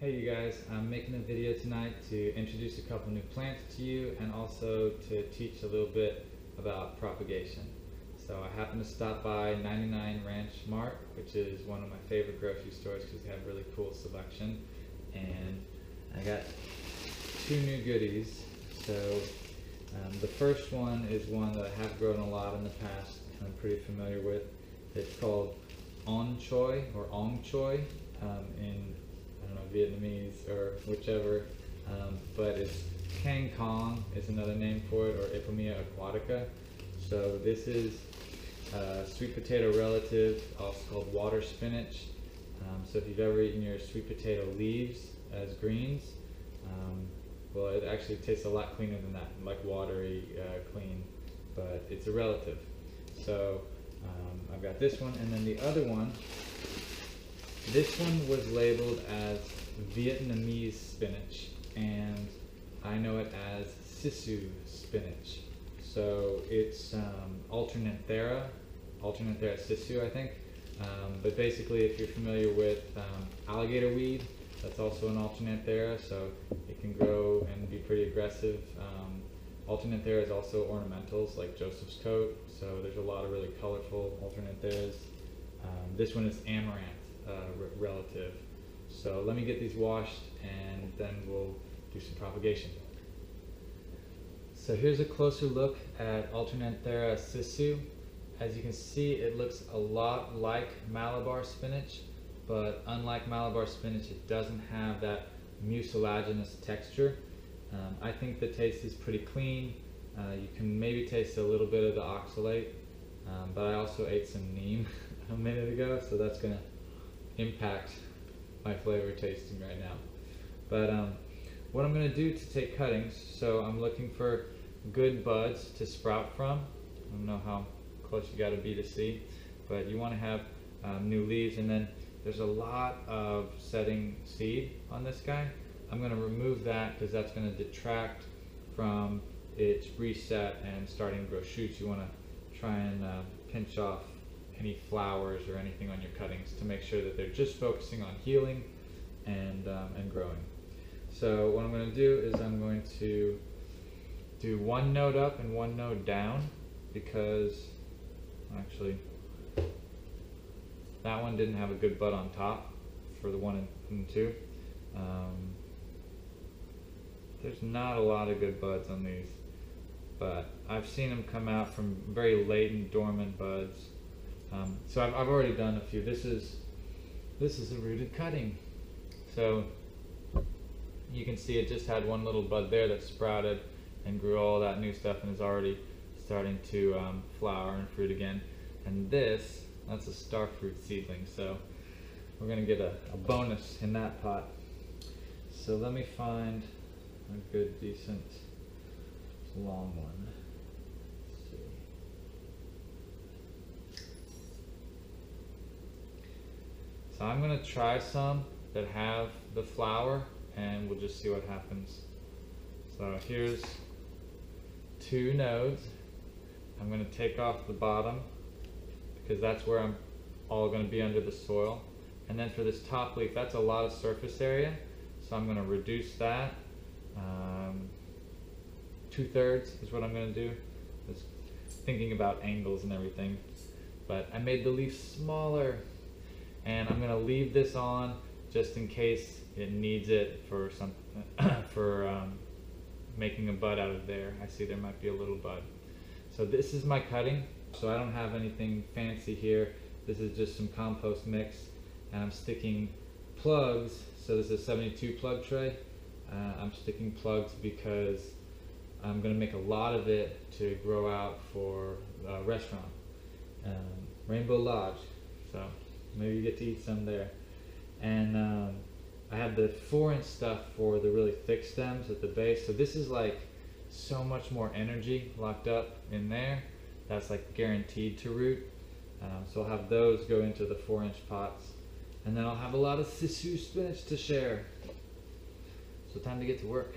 Hey you guys, I'm making a video tonight to introduce a couple new plants to you and also to teach a little bit about propagation. So I happened to stop by 99 Ranch Mart, which is one of my favorite grocery stores because they have really cool selection, and I got two new goodies. So the first one is one that I have grown a lot in the past and I'm pretty familiar with. It's called On Choi or Ong Choi in Vietnamese or whichever, but it's Kangkong is another name for it, or Ipomea aquatica. So this is sweet potato relative, also called water spinach. So if you've ever eaten your sweet potato leaves as greens, well, it actually tastes a lot cleaner than that, like watery clean, but it's a relative. So I've got this one, and then the other one, this one was labeled as Vietnamese spinach, and I know it as Sissoo spinach. So it's Alternanthera Sissoo, I think. But basically, if you're familiar with alligator weed, that's also an Alternanthera, so it can grow and be pretty aggressive. Alternanthera is also ornamentals, like Joseph's coat, so there's a lot of really colorful Alternantheras. This one is Amaranth relative. So let me get these washed and then we'll do some propagation. So here's a closer look at Alternanthera Sissoo. As you can see, it looks a lot like Malabar spinach, but unlike Malabar spinach, it doesn't have that mucilaginous texture. I think the taste is pretty clean. You can maybe taste a little bit of the oxalate, but I also ate some neem a minute ago, so that's going to impact my flavor tasting right now. But what I'm going to do to take cuttings, so I'm looking for good buds to sprout from. I don't know how close you got to be to see, but you want to have new leaves, and then there's a lot of setting seed on this guy. I'm going to remove that because that's going to detract from its reset and starting to grow shoots. You want to try and pinch off any flowers or anything on your cuttings to make sure that they're just focusing on healing and growing. So what I'm going to do is I'm going to do one node up and one node down, because actually that one didn't have a good bud on top for the 1 and 2. There's not a lot of good buds on these, but I've seen them come out from very latent dormant buds. So I've already done a few. This is a rooted cutting. So you can see it just had one little bud there that sprouted and grew all that new stuff and is already starting to flower and fruit again. And that's a starfruit seedling. So we're going to get a bonus in that pot. So let me find a good, decent, long one. So I'm going to try some that have the flower and we'll just see what happens. So here's 2 nodes. I'm going to take off the bottom because that's where I'm all going to be under the soil. And then for this top leaf, that's a lot of surface area, so I'm going to reduce that. 2/3 is what I'm going to do. Just thinking about angles and everything. But I made the leaf smaller, and I'm going to leave this on just in case it needs it for some making a bud out of there. I see there might be a little bud. So this is my cutting. So I don't have anything fancy here. This is just some compost mix, and I'm sticking plugs. So this is a 72 plug tray. I'm sticking plugs because I'm going to make a lot of it to grow out for a restaurant, Rainbow Lodge. So maybe you get to eat some there. And I have the 4-inch stuff for the really thick stems at the base. So this is like so much more energy locked up in there. That's like guaranteed to root. So I'll have those go into the 4-inch pots. And then I'll have a lot of Sissoo spinach to share. So time to get to work.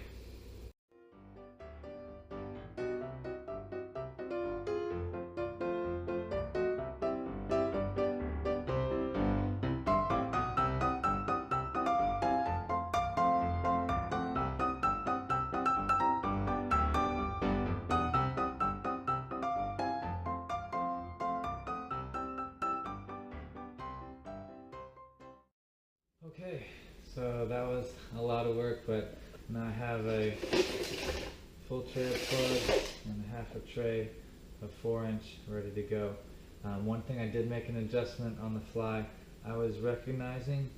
Okay, so that was a lot of work, but now I have a full tray of plugs and half a tray of 4-inch ready to go. One thing I did make an adjustment on the fly. I was recognizing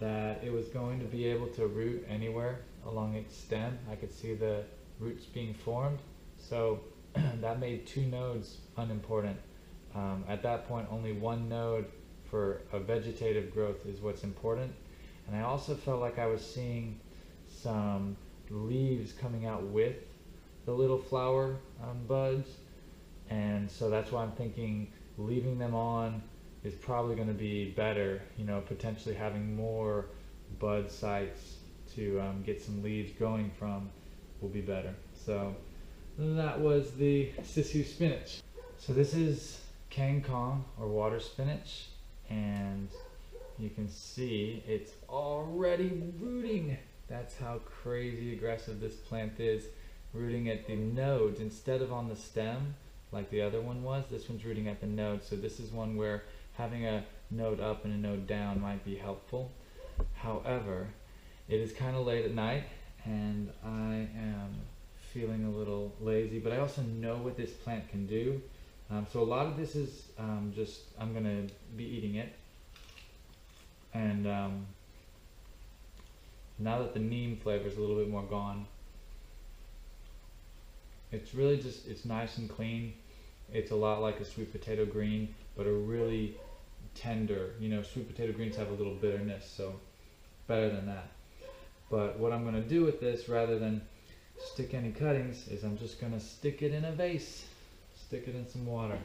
that it was going to be able to root anywhere along its stem. I could see the roots being formed, so that made 2 nodes unimportant. At that point, only 1 node for a vegetative growth is what's important. And I also felt like I was seeing some leaves coming out with the little flower buds, and so that's why I'm thinking leaving them on is probably going to be better, you know, potentially having more bud sites to get some leaves going from will be better. So that was the Sissoo spinach. So this is Kangkong, or water spinach, and you can see it's already rooting. That's how crazy aggressive this plant is, rooting at the nodes instead of on the stem like the other one was. This one's rooting at the node, so this is one where having a node up and a node down might be helpful. However, it is kind of late at night and I am feeling a little lazy, but I also know what this plant can do. So a lot of this is just, I'm going to be eating it. And now that the neem flavor is a little bit more gone, it's really just, it's nice and clean. It's a lot like a sweet potato green, but a really tender, you know, sweet potato greens have a little bitterness, so better than that. But what I'm going to do with this, rather than stick any cuttings, is I'm just going to stick it in a vase. Stick it in some water.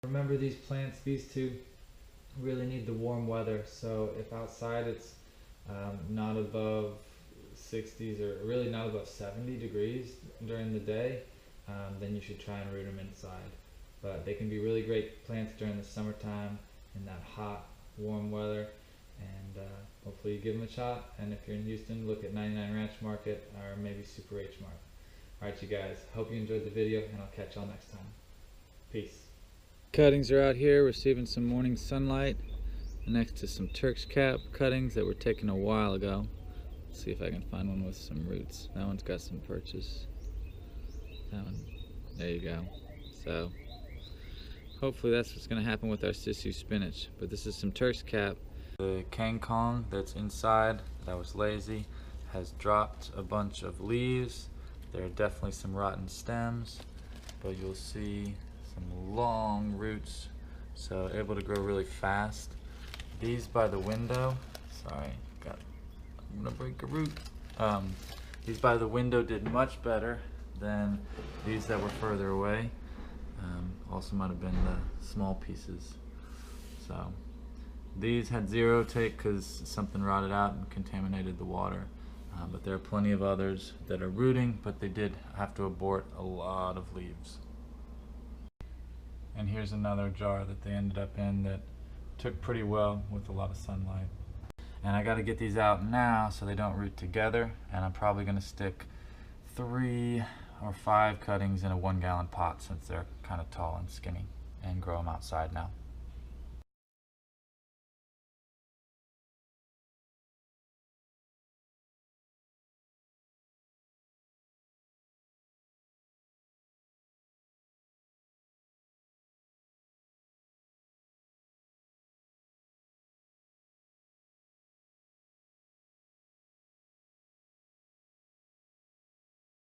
Remember, these plants, these two, really need the warm weather. So if outside it's not above 60s, or really not above 70 degrees during the day, then you should try and root them inside. But they can be really great plants during the summertime in that hot, warm weather. And hopefully you give them a shot. And if you're in Houston, look at 99 Ranch Market or maybe Super H Mart. Alright you guys, hope you enjoyed the video, and I'll catch y'all next time. Peace. Cuttings are out here receiving some morning sunlight next to some Turk's cap cuttings that were taken a while ago. Let's see if I can find one with some roots. That one's got some perches. That one, there you go. So hopefully that's what's going to happen with our Sissoo spinach. But this is some Turk's cap. The Kangkong that's inside, that was lazy, has dropped a bunch of leaves. There are definitely some rotten stems, but you'll see some long roots, so able to grow really fast. These by the window, sorry, I'm gonna break a root. These by the window did much better than these that were further away. Also might have been the small pieces. So these had 0 take because something rotted out and contaminated the water. But there are plenty of others that are rooting, but they did have to abort a lot of leaves. And here's another jar that they ended up in that took pretty well with a lot of sunlight. And I got to get these out now so they don't root together, and I'm probably going to stick 3 or 5 cuttings in a 1-gallon pot since they're kind of tall and skinny, and grow them outside now.